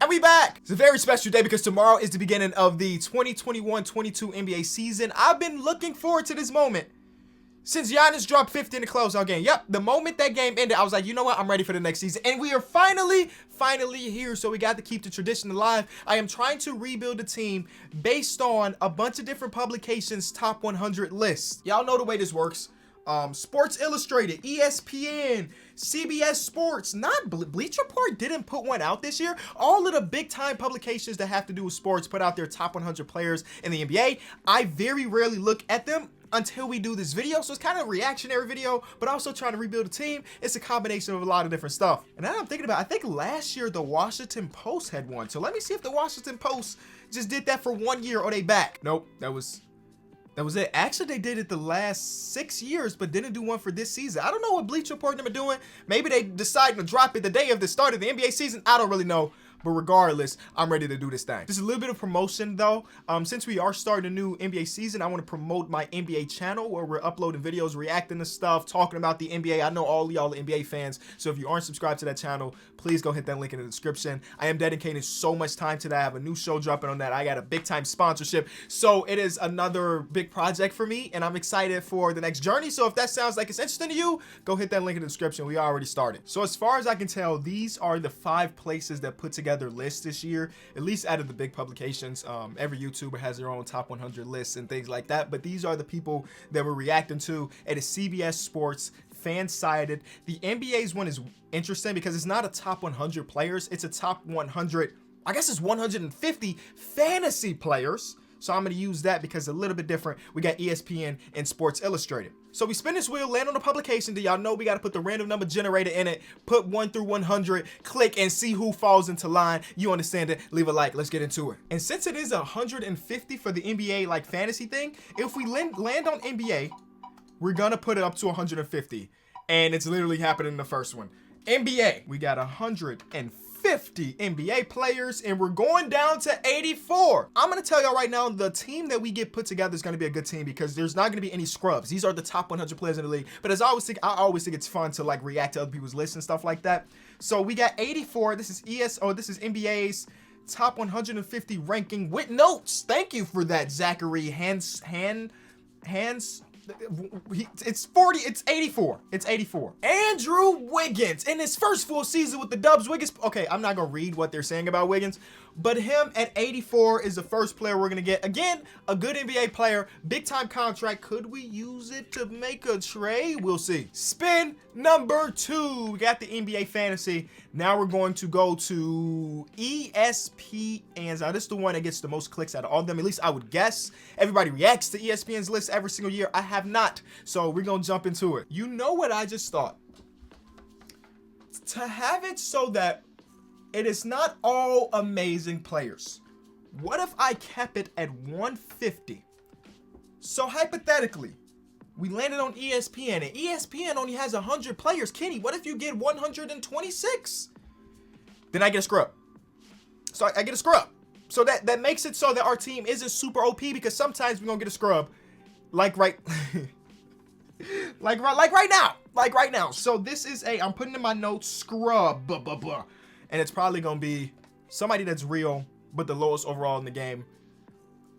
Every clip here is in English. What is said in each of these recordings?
And we back. It's a very special day because tomorrow is the beginning of the 2021-22 NBA season. I've been looking forward to this moment since Giannis dropped 50 in the closeout game. Yep, the moment that game ended, I was like, you know what? I'm ready for the next season. And we are finally here. So we got to keep the tradition alive. I am trying to rebuild a team based on a bunch of different publications' top 100 lists. Y'all know the way this works. Sports Illustrated, ESPN, CBS Sports, not Bleacher Report didn't put one out this year. All of the big time publications that have to do with sports put out their top 100 players in the NBA. I very rarely look at them until we do this video. So it's kind of a reactionary video, but also trying to rebuild a team. It's a combination of a lot of different stuff. And now I'm thinking about, I think last year the Washington Post had one. So let me see if the Washington Post just did that for 1 year or they back. Nope, that was it. Actually, they did it the last 6 years, but didn't do one for this season. I don't know what Bleacher Report are doing. Maybe they decided to drop it the day of the start of the NBA season. I don't really know. But regardless, I'm ready to do this thing. Just a little bit of promotion though. Since we are starting a new NBA season, I want to promote my NBA channel where we're uploading videos, reacting to stuff, talking about the NBA. I know all y'all are NBA fans, so if you aren't subscribed to that channel, please go hit that link in the description. I am dedicating so much time to that. I have a new show dropping on that. I got a big time sponsorship. So it is another big project for me, and I'm excited for the next journey. So if that sounds like it's interesting to you, go hit that link in the description. We already started. So as far as I can tell, these are the 5 places that put together lists this year, at least out of the big publications. Every YouTuber has their own top 100 lists and things like that, but these are the people that we're reacting to. It is CBS Sports, fan-sided. The NBA's one is interesting because it's not a top 100 players, it's a top 100, I guess it's 150 fantasy players. So I'm going to use that because it's a little bit different. We got ESPN and Sports Illustrated. So we spin this wheel, land on the publication. Do y'all know we got to put the random number generator in it, put 1 through 100, click and see who falls into line. You understand it. Leave a like. Let's get into it. And since it is 150 for the NBA like fantasy thing, if we land on NBA, we're going to put it up to 150. And it's literally happening in the first one. NBA, we got 150 NBA players, and we're going down to 84. I'm gonna tell y'all right now, the team that we get put together is gonna be a good team because there's not gonna be any scrubs. These are the top 100 players in the league. But as I always think it's fun to like react to other people's lists and stuff like that. So we got 84. This is this is NBA's top 150 ranking with notes. Thank you for that, Zachary Hands. It's 40, it's 84. It's 84. Andrew Wiggins in his first full season with the Dubs. Wiggins, okay, I'm not gonna read what they're saying about Wiggins, but him at 84 is the first player we're gonna get. Again, a good NBA player, big time contract. Could we use it to make a trade? We'll see. Spin number 2. We got the NBA fantasy. Now we're going to go to ESPN. Now this is the one that gets the most clicks out of all of them. At least I would guess. Everybody reacts to ESPN's list every single year. I have not. So we're gonna jump into it. You know what I just thought? To have it so that it is not all amazing players. What if I kept it at 150? So hypothetically, we landed on ESPN, and ESPN only has 100 players. Kenny, what if you get 126? Then I get a scrub. So I get a scrub. So that makes it so that our team isn't super OP because sometimes we're gonna get a scrub. Like right now. So this is I'm putting in my notes, scrub, and it's probably gonna be somebody that's real, but the lowest overall in the game.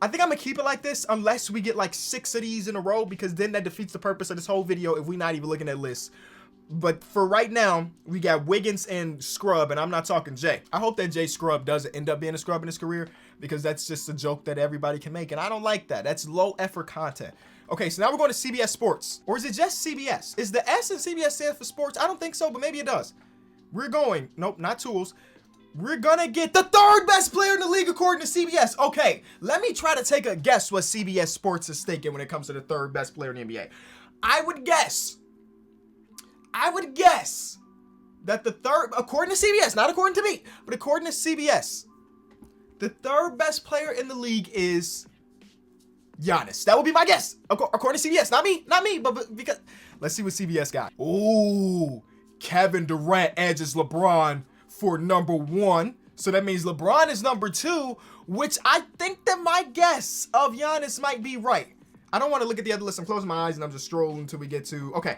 I think I'm gonna keep it like this unless we get like 6 of these in a row, because then that defeats the purpose of this whole video if we're not even looking at lists. But for right now, we got Wiggins and scrub, and I'm not talking Jay. I hope that Jay scrub doesn't end up being a scrub in his career, because that's just a joke that everybody can make, and I don't like that. That's low effort content. Okay, so now we're going to CBS Sports. Or is it just CBS? Is the S in CBS stand for sports? I don't think so, but maybe it does. We're going, nope, not tools. We're gonna get the 3rd best player in the league according to CBS. Okay, let me try to take a guess what CBS Sports is thinking when it comes to the 3rd best player in the NBA. I would guess that the 3rd, according to CBS, not according to me, but according to CBS, the 3rd best player in the league is Giannis. That would be my guess, according to CBS. Not me, but because let's see what CBS got. Ooh, Kevin Durant edges LeBron for number 1. So that means LeBron is number 2, which I think that my guess of Giannis might be right. I don't want to look at the other list. I'm closing my eyes and I'm just strolling until we get to, okay.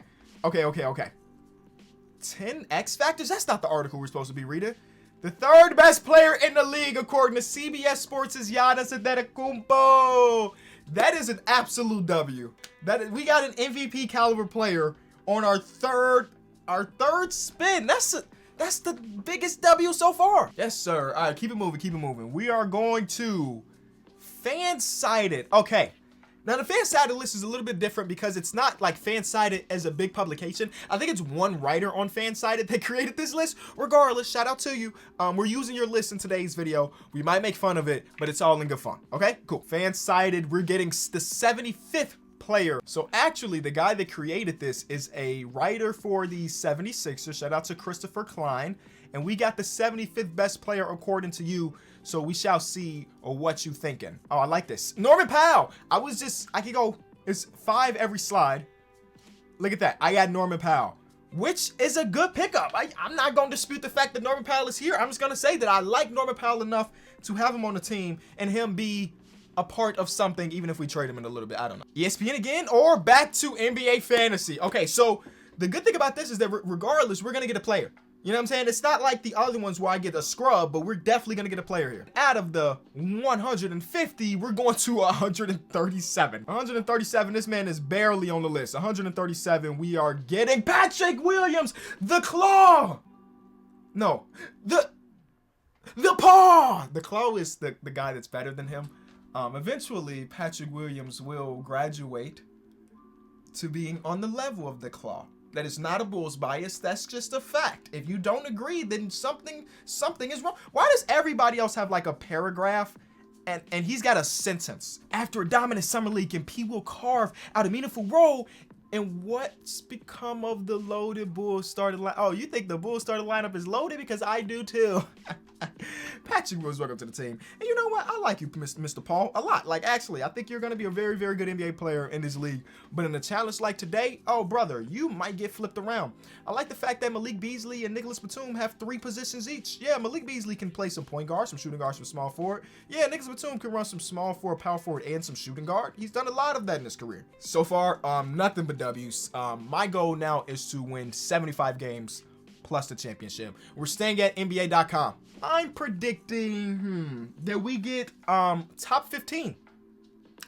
10 X Factors? That's not the article we're supposed to be reading. The third best player in the league, according to CBS Sports, is Giannis Antetokounmpo. That is an absolute W. We got an MVP caliber player on our third spin. That's the biggest W so far. Yes, sir. All right, keep it moving, keep it moving. We are going to fan-sided. Okay. Now, the fan-sided list is a little bit different because it's not like fan-sided as a big publication. I think it's one writer on fan-sided that created this list. Regardless, shout out to you. We're using your list in today's video. We might make fun of it, but it's all in good fun. Okay, cool. Fan-sided, we're getting the 75th player. So actually, the guy that created this is a writer for the 76ers. Shout out to Christopher Klein. And we got the 75th best player according to you. So we shall see what you thinking. Oh, I like this. Norman Powell. I could go, it's 5 every slide. Look at that. I got Norman Powell, which is a good pickup. I'm not going to dispute the fact that Norman Powell is here. I'm just going to say that I like Norman Powell enough to have him on the team and him be a part of something, even if we trade him in a little bit. I don't know. ESPN again or back to NBA fantasy. Okay, so the good thing about this is that regardless, we're going to get a player. You know what I'm saying? It's not like the other ones where I get a scrub, but we're definitely going to get a player here. Out of the 150, we're going to 137. 137, this man is barely on the list. 137, we are getting Patrick Williams, the Claw. No, the Paw. The Claw is the guy that's better than him. Eventually, Patrick Williams will graduate to being on the level of the Claw. That is not a Bulls bias. That's just a fact. If you don't agree, then something is wrong. Why does everybody else have like a paragraph and he's got a sentence? After a dominant summer league, and P will carve out a meaningful role in what's become of the loaded Bulls starting line. Oh, you think the Bulls starting lineup is loaded? Because I do too. Patrick Williams, welcome to the team. And you know what? I like you, Mr. Paul, a lot. Like, actually, I think you're going to be a very, very good NBA player in this league. But in a challenge like today, oh, brother, you might get flipped around. I like the fact that Malik Beasley and Nicholas Batum have 3 positions each. Yeah, Malik Beasley can play some point guard, some shooting guard, some small forward. Yeah, Nicholas Batum can run some small forward, power forward, and some shooting guard. He's done a lot of that in his career. So far, nothing but W's. My goal now is to win 75 games plus the championship. We're staying at NBA.com. I'm predicting that we get top 15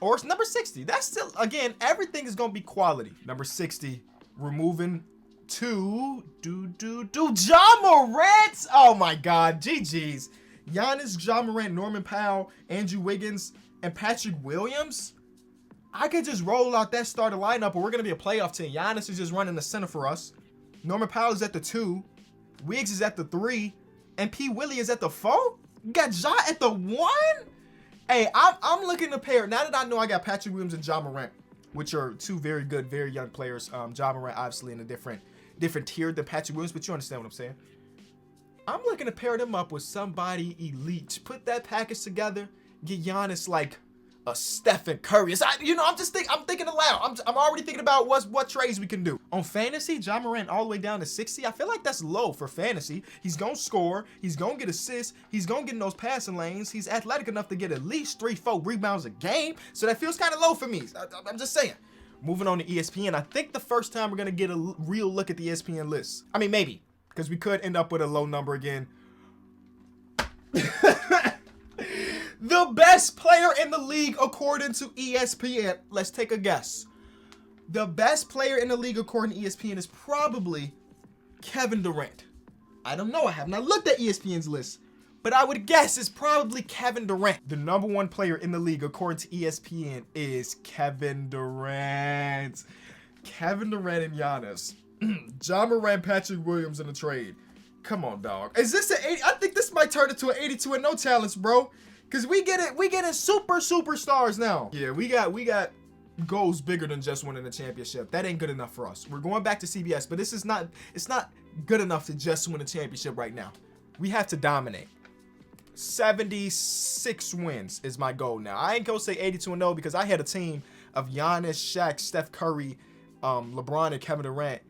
or it's number 60. That's still, again, everything is gonna be quality. Number 60, we're moving to Ja Morant. Oh my God, GG's. Giannis, Ja Morant, Norman Powell, Andrew Wiggins, and Patrick Williams. I could just roll out that starter lineup, or we're gonna be a playoff team. Giannis is just running the center for us. Norman Powell is at the 2. Wiggs is at the 3. And P. Willie is at the 4? You got Ja at the 1? Hey, I'm looking to pair. Now that I know I got Patrick Williams and Ja Morant, which are 2 very good, very young players. Ja Morant obviously in a different tier than Patrick Williams, but you understand what I'm saying. I'm looking to pair them up with somebody elite. Put that package together. Get Giannis like a Stephen Curry. I'm thinking aloud. I'm already thinking about what trades we can do. On fantasy, Ja Morant all the way down to 60. I feel like that's low for fantasy. He's gonna score. He's gonna get assists. He's gonna get in those passing lanes. He's athletic enough to get at least 3-4 rebounds a game. So that feels kind of low for me. I'm just saying. Moving on to ESPN. I think the first time we're gonna get a real look at the ESPN list. I mean, maybe, because we could end up with a low number again. The best player in the league according to ESPN. Let's take a guess. The best player in the league according to ESPN is probably Kevin Durant. I don't know. I have not looked at ESPN's list, but I would guess it's probably Kevin Durant. The number 1 player in the league according to ESPN is Kevin Durant. Kevin Durant and Giannis. Ja Morant, Patrick Williams in the trade. Come on, dog. Is this an 80? I think this might turn into an 82-0 challenge, bro. Cause we getting superstars now. Yeah, we got goals bigger than just winning the championship. That ain't good enough for us. We're going back to CBS, but it's not good enough to just win a championship right now. We have to dominate. 76 wins is my goal now. I ain't gonna say 82-0 because I had a team of Giannis, Shaq, Steph Curry, LeBron, and Kevin Durant.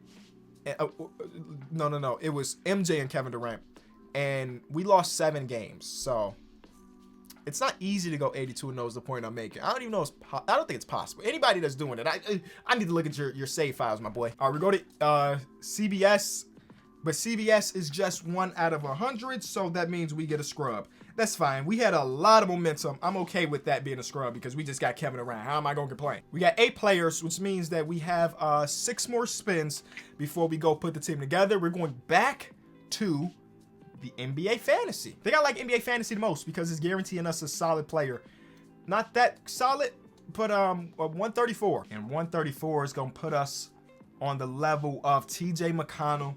No. It was MJ and Kevin Durant, and we lost 7 games. So it's not easy to go 82-0 is the point I'm making. I don't even know I don't think it's possible. Anybody that's doing it, I need to look at your save files, my boy. All right, we go to CBS. But CBS is just 1 out of 100, so that means we get a scrub. That's fine. We had a lot of momentum. I'm okay with that being a scrub because we just got Kevin Durant. How am I going to complain? We got 8 players, which means that we have 6 more spins before we go put the team together. We're going back to the NBA Fantasy. I think I like NBA Fantasy the most because it's guaranteeing us a solid player. Not that solid, but 134. And 134 is going to put us on the level of TJ McConnell.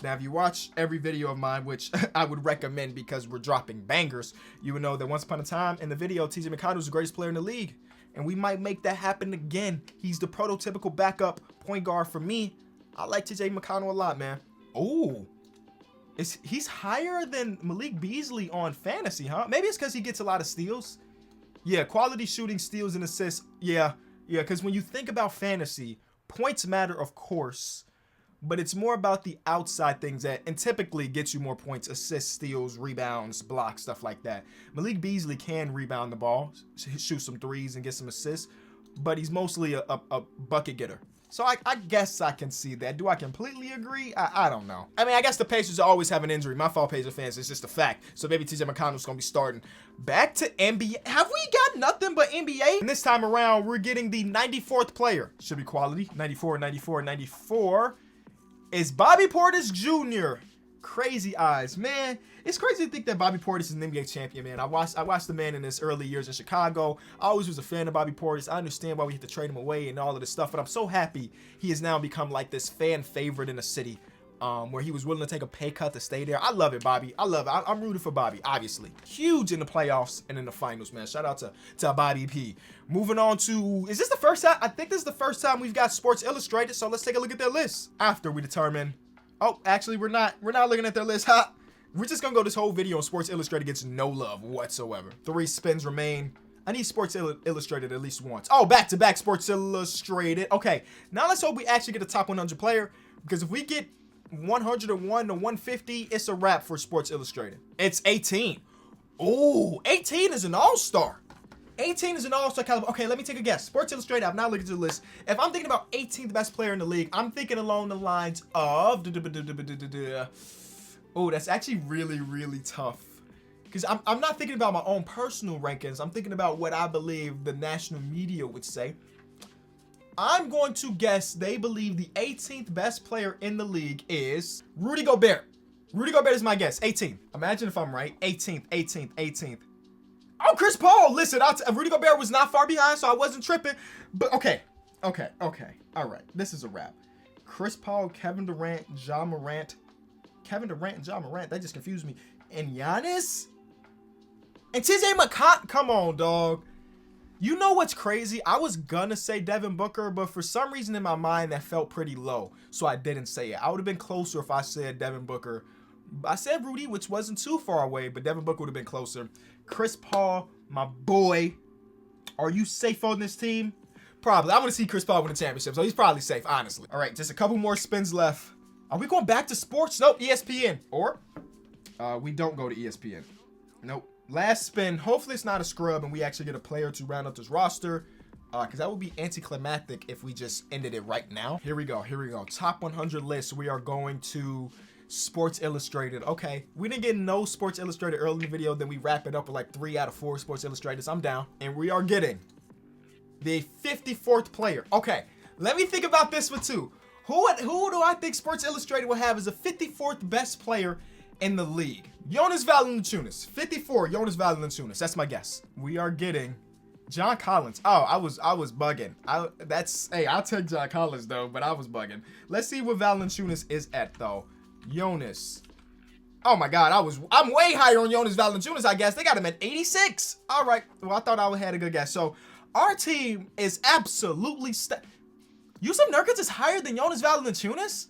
Now, if you watch every video of mine, which I would recommend because we're dropping bangers, you would know that once upon a time in the video, TJ McConnell was the greatest player in the league. And we might make that happen again. He's the prototypical backup point guard for me. I like TJ McConnell a lot, man. Oh, he's higher than Malik Beasley on fantasy, huh? Maybe it's because he gets a lot of steals. Yeah, quality shooting, steals, and assists. Yeah, because when you think about fantasy, points matter, of course. But it's more about the outside things and typically gets you more points, assists, steals, rebounds, blocks, stuff like that. Malik Beasley can rebound the ball, shoot some threes and get some assists, but he's mostly a bucket getter. So I guess I can see that. Do I completely agree? I don't know. I mean, I guess the Pacers always have an injury. My fault, Pacer fans. It's just a fact. So maybe TJ McConnell's going to be starting. Back to NBA. Have we got nothing but NBA? And this time around, we're getting the 94th player. Should be quality. 94, 94, 94. Is Bobby Portis Jr. Crazy eyes, man. It's crazy to think that Bobby Portis is an NBA champion, man. I watched the man in his early years in Chicago. I always was a fan of Bobby Portis. I understand why we had to trade him away and all of this stuff, but I'm so happy he has now become like this fan favorite in the city, where he was willing to take a pay cut to stay there. I love it, Bobby. I love it. I'm rooting for Bobby, obviously. Huge in the playoffs and in the finals, man. Shout out to Bobby P. Moving on to, is this the first time? I think this is the first time we've got Sports Illustrated, so let's take a look at their list. After we determine, oh, actually, we're not looking at their list. Ha! We're just gonna go this whole video on Sports Illustrated gets no love whatsoever. 3 spins remain. I need Sports Illustrated at least once. Oh, back-to-back Sports Illustrated. Okay, now let's hope we actually get a top 100 player, because if we get 101 to 150, it's a wrap for Sports Illustrated. It's 18. Oh, 18 is an all-star. 18 is an all-star caliber. Okay, let me take a guess. Sports Illustrated, I've now looked at the list. If I'm thinking about 18th best player in the league, I'm thinking along the lines of... Oh, that's actually really, really tough. Because I'm not thinking about my own personal rankings. I'm thinking about what I believe the national media would say. I'm going to guess they believe the 18th best player in the league is Rudy Gobert. Rudy Gobert is my guess. 18th. Imagine if I'm right. 18th. Oh, Chris Paul. Listen, Rudy Gobert was not far behind, so I wasn't tripping. But okay. All right. This is a wrap. Chris Paul, Kevin Durant, Ja Morant. Kevin Durant and Ja Morant. That just confused me. And Giannis? And TJ McConnell. Come on, dog. You know what's crazy? I was gonna say Devin Booker, but for some reason in my mind that felt pretty low, so I didn't say it. I would have been closer if I said Devin Booker. I said Rudy, which wasn't too far away, but Devin Booker would have been closer. Chris Paul, my boy. Are you safe on this team? Probably. I want to see Chris Paul win a championship, so he's probably safe, honestly. All right, just a couple more spins left. Are we going back to sports? Nope, ESPN. Or we don't go to ESPN. Nope. Last spin. Hopefully it's not a scrub and we actually get a player to round up this roster, because that would be anticlimactic if we just ended it right now. Here we go. Top 100 list. We are going to Sports Illustrated. Okay, we didn't get no Sports Illustrated early in the video. Then we wrap it up with like 3 out of 4 Sports Illustrateds. I'm down. And we are getting the 54th player. Okay, let me think about this one too. Who do I think Sports Illustrated will have as the 54th best player in the league? Jonas Valanciunas. 54, Jonas Valanciunas. That's my guess. We are getting John Collins. Oh, I was bugging. I'll take John Collins though, but I was bugging. Let's see what Valanciunas is at though. Jonas. Oh my God, I'm way higher on Jonas Valanciunas, I guess. They got him at 86. All right. Well, I thought I had a good guess. So our team is absolutely Yusuf Nurkic is higher than Jonas Valanciunas?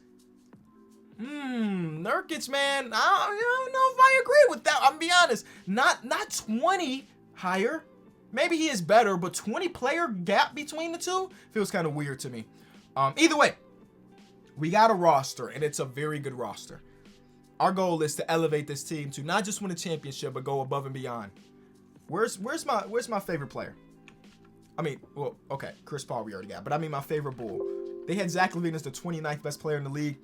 Nurkic, man, I don't know if I agree with that. I'm be honest. Not 20 higher. Maybe he is better, but 20 player gap between the two feels kind of weird to me. Either way, we got a roster, and it's a very good roster. Our goal is to elevate this team to not just win a championship, but go above and beyond. Where's my favorite player? I mean, well, okay, Chris Paul we already got, but I mean my favorite Bull. They had Zach LaVine as the 29th best player in the league.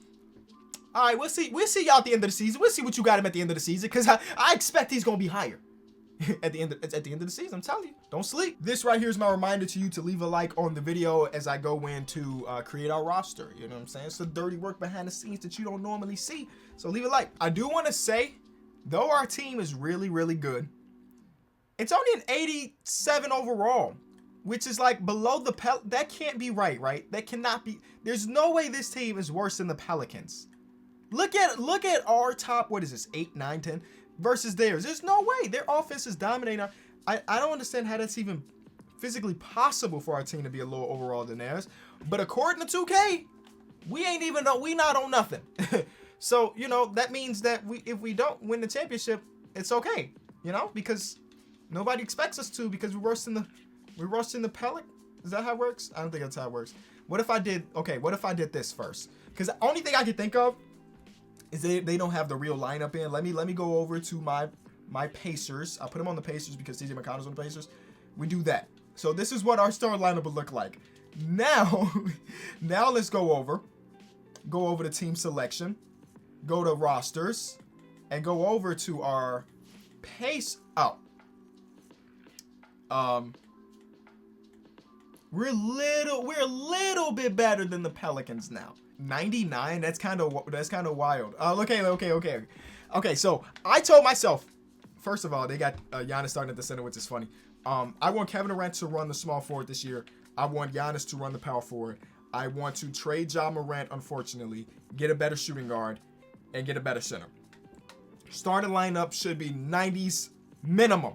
All right, we'll see. We'll see y'all at the end of the season. We'll see what you got him at the end of the season, because I expect he's gonna be higher. At the end of the season, I'm telling you, don't sleep. This right here is my reminder to you to leave a like on the video as I go in to create our roster. You know what I'm saying? It's the dirty work behind the scenes that you don't normally see. So leave a like. I do want to say, though our team is really, really good, it's only an 87 overall, which is like below the that can't be right? That cannot be. There's no way this team is worse than the Pelicans. Look at our top, what is this, 8, 9, 10 versus theirs. There's no way. Their offense is dominating. I don't understand how that's even physically possible for our team to be a lower overall than theirs. But according to 2K, we not on nothing. So, you know, that means that if we don't win the championship, it's okay, you know, because nobody expects us to, because we're worse than the Pelicans. Is that how it works? I don't think that's how it works. What if I did this first? Because the only thing I can think of is they don't have the real lineup in. Let me go over to my Pacers. I'll put them on the Pacers because TJ McConnell's on the Pacers. We do that. So this is what our starting lineup would look like. Now let's go over to team selection, go to rosters, and go over to our pace. We're a little bit better than the Pelicans now. 99, that's kind of wild. Okay, so I told myself, first of all, they got Giannis starting at the center, which is funny. I want Kevin Durant to run the small forward this year. I want Giannis to run the power forward. I want to trade Ja Morant, unfortunately, get a better shooting guard, and get a better center. Starting lineup should be 90s minimum.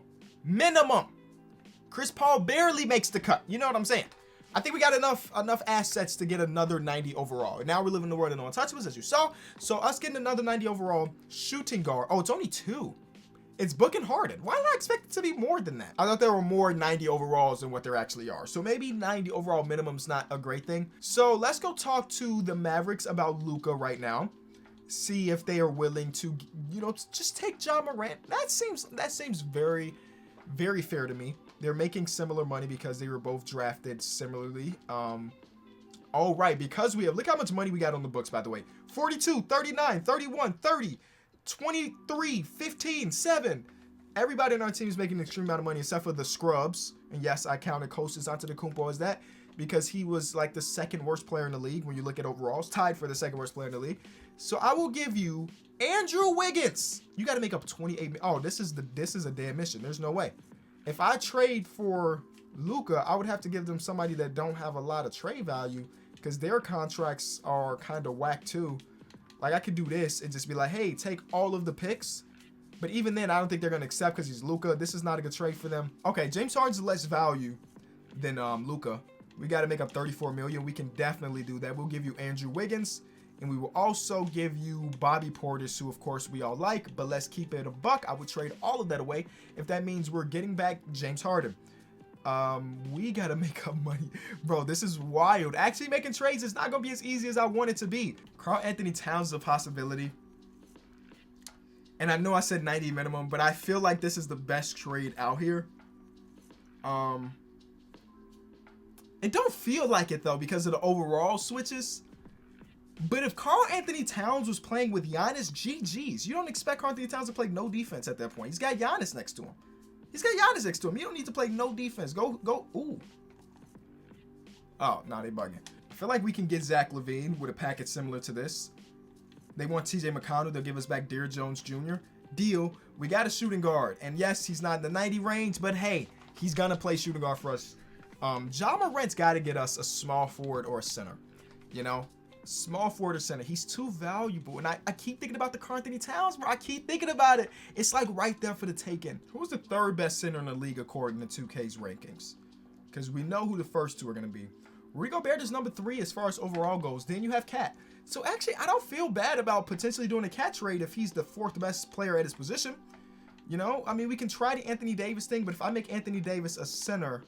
Chris Paul barely makes the cut. You know what I'm saying? I think we got enough assets to get another 90 overall. And now we live in the world of no untouchables, as you saw. So us getting another 90 overall shooting guard. Oh, it's only 2. It's Book and Harden. Why did I expect it to be more than that? I thought there were more 90 overalls than what there actually are. So maybe 90 overall minimum's not a great thing. So let's go talk to the Mavericks about Luka right now. See if they are willing to, you know, just take Ja Morant. That seems very, very fair to me. They're making similar money because they were both drafted similarly. All right, because we have, look how much money we got on the books, by the way. 42, 39, 31, 30, 23, 15, 7. Everybody on our team is making an extreme amount of money except for the scrubs. And yes, I counted Kostas Antetokounmpo as that because he was like the second worst player in the league when you look at overalls, tied for the second worst player in the league. So I will give you Andrew Wiggins. You got to make up 28. Oh, this is a damn mission. There's no way. If I trade for Luka, I would have to give them somebody that don't have a lot of trade value because their contracts are kind of whack too. Like I could do this and just be like, hey, take all of the picks. But even then, I don't think they're going to accept because he's Luka. This is not a good trade for them. Okay, James Harden's less value than Luka. We got to make up $34 million. We can definitely do that. We'll give you Andrew Wiggins. And we will also give you Bobby Portis, who, of course, we all like. But let's keep it a buck. I would trade all of that away if that means we're getting back James Harden. We got to make up money. Bro, this is wild. Actually making trades is not going to be as easy as I want it to be. Karl Anthony Towns is a possibility. And I know I said 90 minimum, but I feel like this is the best trade out here. It don't feel like it, though, because of the overall switches. But if Karl Anthony Towns was playing with Giannis, GG's. You don't expect Karl Anthony Towns to play no defense at that point. He's got Giannis next to him. You don't need to play no defense. Go. Ooh. Oh, no, they bugging. I feel like we can get Zach LaVine with a package similar to this. They want TJ McConnell. They'll give us back Derrick Jones Jr. Deal. We got a shooting guard. And yes, he's not in the 90 range, but hey, he's going to play shooting guard for us. Ja Morant's got to get us a small forward or a center. You know? Small forward or center. He's too valuable. And I keep thinking about the Karl Anthony Towns, bro. I keep thinking about it. It's like right there for the taking. Who's the third best center in the league according to 2K's rankings? Because we know who the first two are going to be. Rudy Gobert is number 3 as far as overall goes. Then you have Cat. So actually, I don't feel bad about potentially doing a Cat trade if he's the 4th best player at his position. You know, I mean, we can try the Anthony Davis thing, but if I make Anthony Davis a center,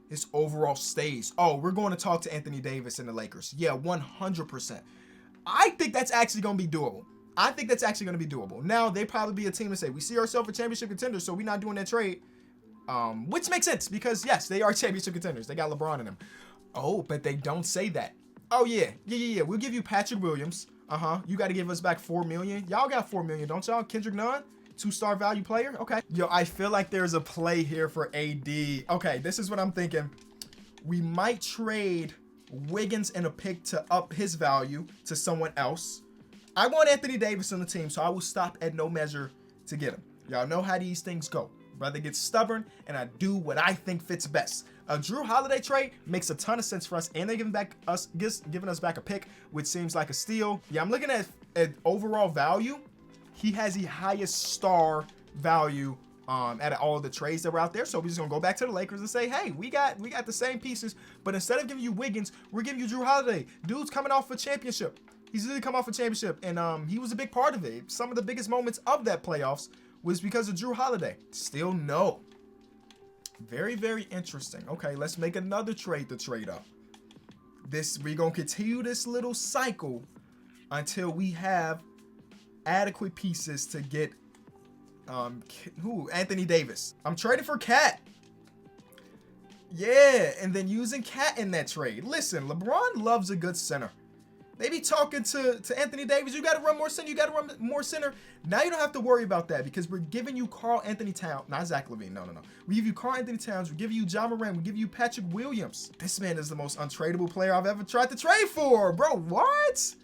his overall stays. Oh, we're going to talk to Anthony Davis and the Lakers. Yeah, 100%. I think that's actually going to be doable. Now, they probably be a team to say, we see ourselves a championship contender, so we're not doing that trade. Which makes sense because, yes, they are championship contenders. They got LeBron in them. Oh, but they don't say that. Oh, yeah. We'll give you Patrick Williams, You got to give us back $4 million. Y'all got $4 million, don't y'all? Kendrick Nunn, 2-star value player. Okay. Yo, I feel like there's a play here for AD. Okay, this is what I'm thinking. We might trade Wiggins and a pick to up his value to someone else. I want Anthony Davis on the team, so I will stop at no measure to get him. Y'all know how these things go. Brother gets stubborn, and I do what I think fits best. A Drew Holiday trade makes a ton of sense for us, and they're giving us back a pick, which seems like a steal. Yeah, I'm looking at overall value. He has the highest star value out of all of the trades that were out there. So we're just gonna go back to the Lakers and say, hey, we got the same pieces, but instead of giving you Wiggins, we're giving you Drew Holiday. Dude's coming off a championship. He's really come off a championship, and he was a big part of it. Some of the biggest moments of that playoffs was because of Drew Holiday. Still no. Very, very interesting. Okay, let's make another trade to trade up. We're gonna continue this little cycle until we have adequate pieces to get Anthony Davis. I'm trading for Cat. Yeah, and then using Cat in that trade. Listen, LeBron loves a good center. They be talking to Anthony Davis. You got to run more center. You got to run more center. Now you don't have to worry about that because we're giving you Karl Anthony Towns. Not Zach LaVine. No. We give you Karl Anthony Towns. We give you Ja Morant. We give you Patrick Williams. This man is the most untradeable player I've ever tried to trade for. Bro, what?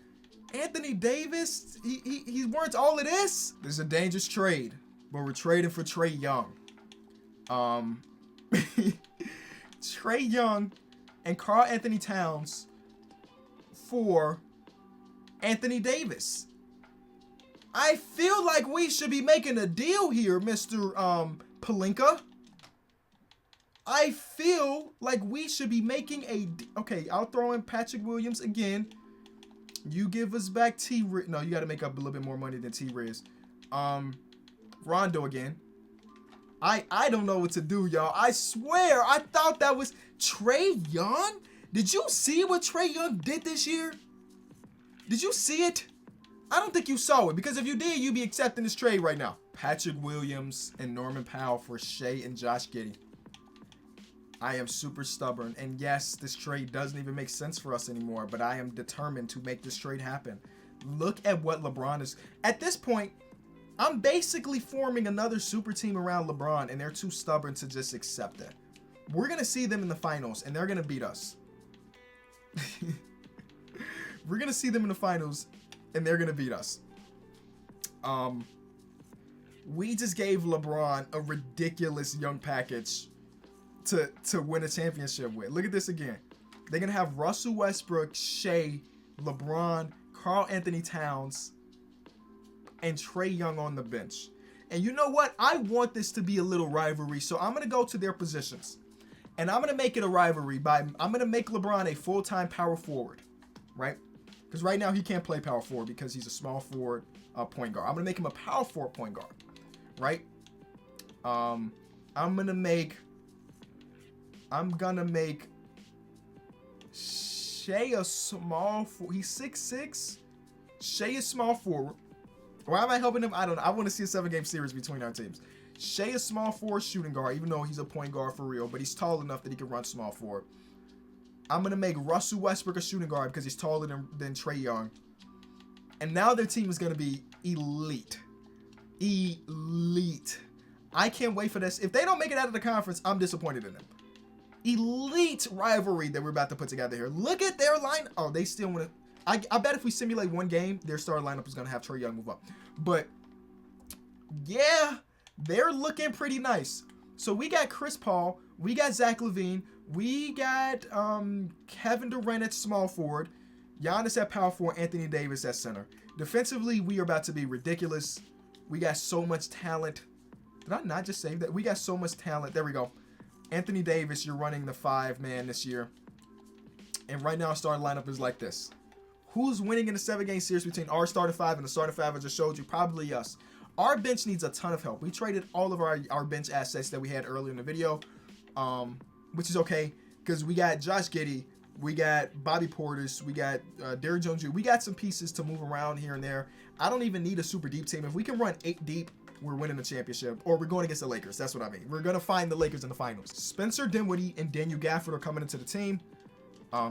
Anthony Davis? He's worth all of this? This is a dangerous trade, but we're trading for Trae Young. Trae Young and Karl Anthony Towns for Anthony Davis. I feel like we should be making a deal here, Mr. Pelinka. I feel like we should be making okay, I'll throw in Patrick Williams again. You give us back T-Riz. No, you got to make up a little bit more money than T-Riz. Rondo again. I don't know what to do, y'all. I swear, I thought that was Trae Young. Did you see what Trae Young did this year? Did you see it? I don't think you saw it, because if you did, you'd be accepting this trade right now. Patrick Williams and Norman Powell for Shea and Josh Giddey. I am super stubborn, and yes, this trade doesn't even make sense for us anymore, but I am determined to make this trade happen. Look at what LeBron is. At this point, I'm basically forming another super team around LeBron, and they're too stubborn to just accept it. We're going to see them in the finals, and they're going to beat us. We're going to see them in the finals, and they're going to beat us. We just gave LeBron a ridiculous young package to win a championship with. Look at this again. They're going to have Russell Westbrook, Shea, LeBron, Karl Anthony Towns, and Trae Young on the bench. And you know what? I want this to be a little rivalry, so I'm going to go to their positions. And I'm going to make it a rivalry I'm going to make LeBron a full-time power forward, right? Because right now he can't play power forward because he's a small forward point guard. I'm going to make him a power forward point guard, right? I'm going to make Shea a small forward. He's 6'6". Shea is small forward. Why am I helping him? I don't know. I want to see a 7-game series between our teams. Shea is small forward shooting guard, even though he's a point guard for real, but he's tall enough that he can run small forward. I'm going to make Russell Westbrook a shooting guard because he's taller than Trae Young. And now their team is going to be elite. Elite. I can't wait for this. If they don't make it out of the conference, I'm disappointed in them. Elite rivalry that we're about to put together here. Look at their line. Oh, they still want to. I bet if we simulate one game, their starting lineup is going to have Trae Young move up. But, yeah, they're looking pretty nice. So we got Chris Paul. We got Zach LaVine. We got Kevin Durant at small forward. Giannis at power forward. Anthony Davis at center. Defensively, we are about to be ridiculous. We got so much talent. Did I not just save that? We got so much talent. There we go. Anthony Davis, you're running the 5-man this year. And right now, our starting lineup is like this. Who's winning in the 7-game series between our starting 5 and the starting 5 I just showed you? Probably us. Our bench needs a ton of help. We traded all of our bench assets that we had earlier in the video, which is okay because we got Josh Giddey, we got Bobby Portis, we got Derrick Jones Jr. We got some pieces to move around here and there. I don't even need a super deep team. If we can run 8 deep, we're winning the championship, or we're going against the Lakers. That's what I mean. We're going to find the Lakers in the finals. Spencer Dinwiddie and Daniel Gafford are coming into the team.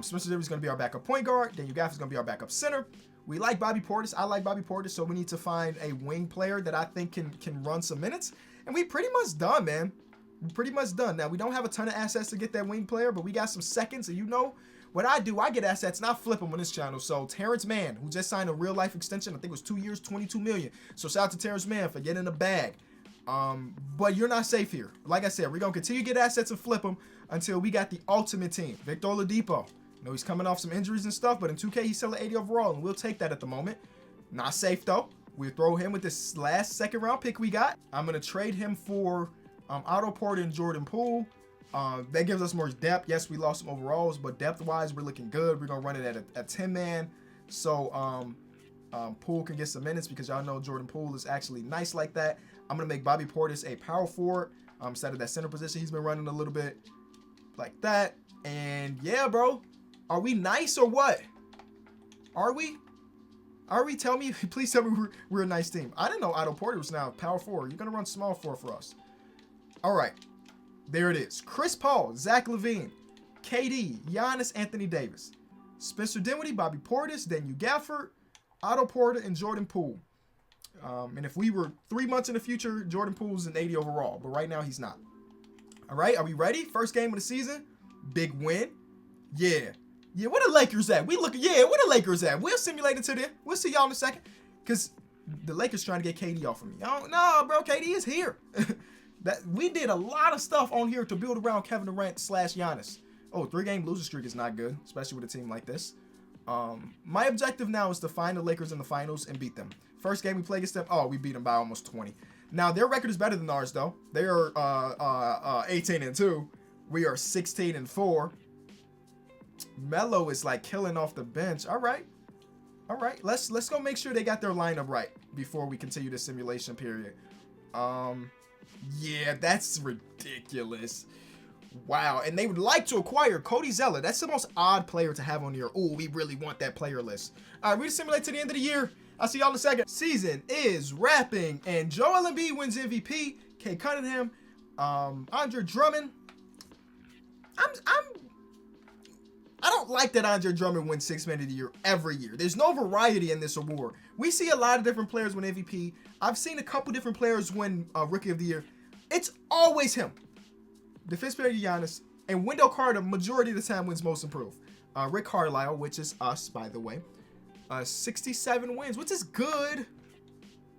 Spencer Dinwiddie is going to be our backup point guard. Daniel Gafford is going to be our backup center. We like Bobby Portis. I like Bobby Portis, so we need to find a wing player that I think can run some minutes. And we pretty much done, man. We're pretty much done. Now, we don't have a ton of assets to get that wing player, but we got some seconds. And you know what I do? I get assets and I flip them on this channel. So Terrence Mann, who just signed a real life extension, I think it was 2 years, $22 million. So shout out to Terrence Mann for getting the bag. But you're not safe here. Like I said, we're going to continue to get assets and flip them until we got the ultimate team. Victor Oladipo. You know, he's coming off some injuries and stuff, but in 2K, he's still at 80 overall, and we'll take that at the moment. Not safe, though. We'll throw him with this last second-round pick we got. I'm going to trade him for Otto Porter and Jordan Poole. That gives us more depth. Yes, we lost some overalls, but depth-wise, we're looking good. We're going to run it at a 10-man. So Poole can get some minutes because y'all know Jordan Poole is actually nice like that. I'm going to make Bobby Portis a power forward instead of that center position. He's been running a little bit like that. And yeah, bro. Are we nice or what? Are we? Tell me, please tell me we're a nice team. I didn't know Otto Porter was now power forward. You're going to run small forward for us. All right. There it is. Chris Paul, Zach LaVine, KD, Giannis, Anthony Davis, Spencer Dinwiddie, Bobby Portis, Daniel Gafford, Otto Porter, and Jordan Poole. And if we were 3 months in the future, Jordan Poole's an 80 overall. But right now, he's not. All right. Are we ready? First game of the season. Big win. Yeah. Yeah, where the Lakers at? Where the Lakers at? We'll simulate it to them. We'll see y'all in a second. Because the Lakers trying to get KD off of me. No, bro, KD is here. We did a lot of stuff on here to build around Kevin Durant / Giannis. Oh, 3-game losing streak is not good, especially with a team like this. My objective now is to find the Lakers in the finals and beat them. First game we play against them, we beat them by almost 20. Now, their record is better than ours, though. They are 18-2. We are 16-4. Melo is like killing off the bench. All right. Let's go make sure they got their lineup right before we continue the simulation period. Yeah, that's ridiculous. Wow. And they would like to acquire Cody Zeller. That's the most odd player to have on here. Oh, we really want that player list. All right, we simulate to the end of the year. I'll see y'all in a second. Season is wrapping, and Joel Embiid wins MVP. Kay Cunningham, Andre Drummond. I don't like that Andre Drummond wins 6 Man of the Year every year. There's no variety in this award. We see a lot of different players win MVP. I've seen a couple different players win Rookie of the Year. It's always him. Defense player Giannis, and Wendell Carter, majority of the time, wins Most Improved. Rick Carlisle, which is us, by the way, 67 wins, which is good.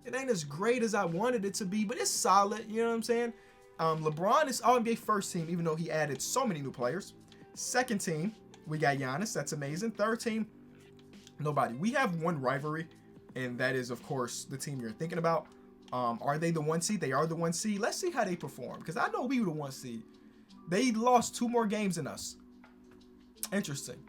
It ain't as great as I wanted it to be, but it's solid. You know what I'm saying? LeBron is All-NBA first team, even though he added so many new players. Second team, we got Giannis. That's amazing. Third team, nobody. We have one rivalry, and that is, of course, the team you're thinking about. Are they the 1 seed? They are the 1 seed. Let's see how they perform, because I know we were the 1 seed. They lost 2 more games than us. Interesting.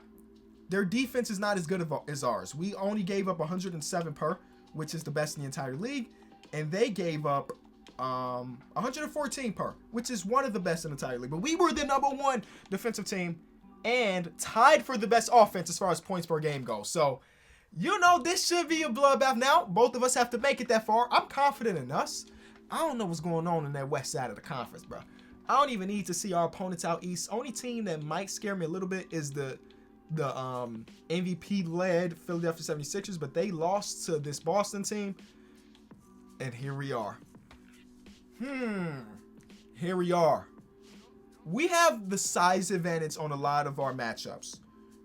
Their defense is not as good as ours. We only gave up 107 per, which is the best in the entire league, and they gave up 114 per, which is one of the best in the entire league. But we were the #1 defensive team and tied for the best offense as far as points per game goes. So, you know, this should be a bloodbath now. Both of us have to make it that far. I'm confident in us. I don't know what's going on in that west side of the conference, bro. I don't even need to see our opponents out east. Only team that might scare me a little bit is the MVP-led Philadelphia 76ers, but they lost to this Boston team. And here we are. Here we are. We have the size advantage on a lot of our matchups.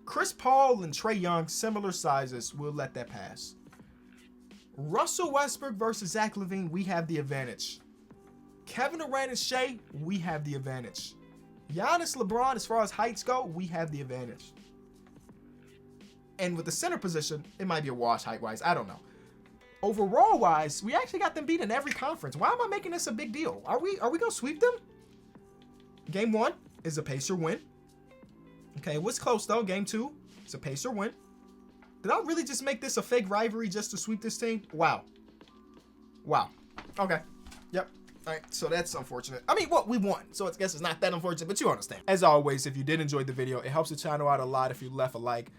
Chris Paul and Trae Young, similar sizes. We'll let that pass. Russell Westbrook versus Zach LaVine, we have the advantage. Kevin Durant and Shea, we have the advantage. Giannis, LeBron, as far as heights go, we have the advantage. And with the center position, it might be a wash height-wise. I don't know. Overall-wise, we actually got them beat in every conference. Why am I making this a big deal? Are we going to sweep them? Game 1 is a Pacer win. Okay, it was close, though. Game 2 is a Pacer win. Did I really just make this a fake rivalry just to sweep this team? Wow. Okay. Yep. All right, so that's unfortunate. I mean, well, we won, so I guess it's not that unfortunate, but you understand. As always, if you did enjoy the video, it helps the channel out a lot if you left a like.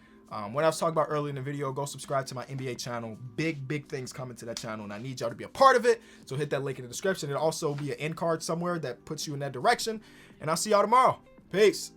What I was talking about earlier in the video, go subscribe to my NBA channel. Big things coming to that channel, and I need y'all to be a part of it. So hit that link in the description. It'll also be an end card somewhere that puts you in that direction. And I'll see y'all tomorrow. Peace.